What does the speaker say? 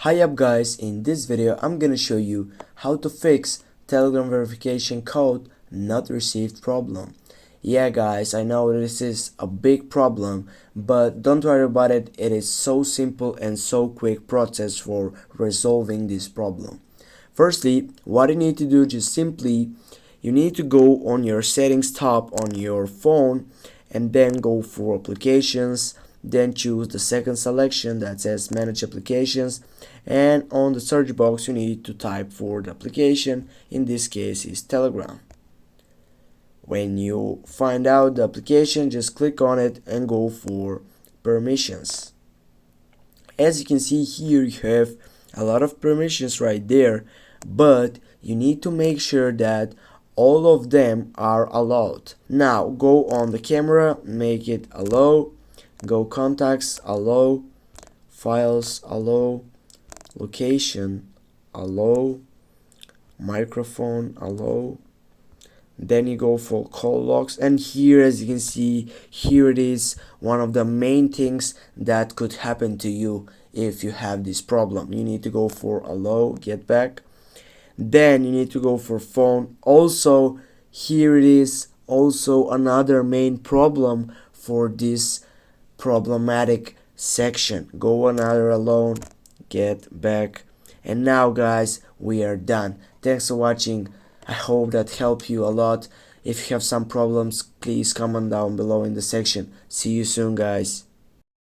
Hi up guys, in this video I'm gonna show you how to fix Telegram verification code not received problem. Yeah guys, I know this is a big problem, but don't worry about it. It is so simple and so quick process for resolving this problem. Firstly, what you need to do, just simply you need to go on your settings tab on your phone and then go for applications, then choose the second selection that says manage applications, and on the search box you need to type for the application. In this case is Telegram. When you find out the application, just click on it and go for permissions. As you can see here, you have a lot of permissions right there, but you need to make sure that all of them are allowed. Now go on the camera, make it allow, go contacts, allow, files, allow, location, allow, microphone, allow. Then you go for call logs, and here, as you can see, here it is, one of the main things that could happen to you if you have this problem. You need to go for allow, get back, then you need to go for phone. Also, here it is, also another main problem for this problematic section. Go another alone, get back, and now guys, we are done. Thanks for watching. I hope that helped you a lot. If you have some problems, please comment down below in the section. See you soon guys.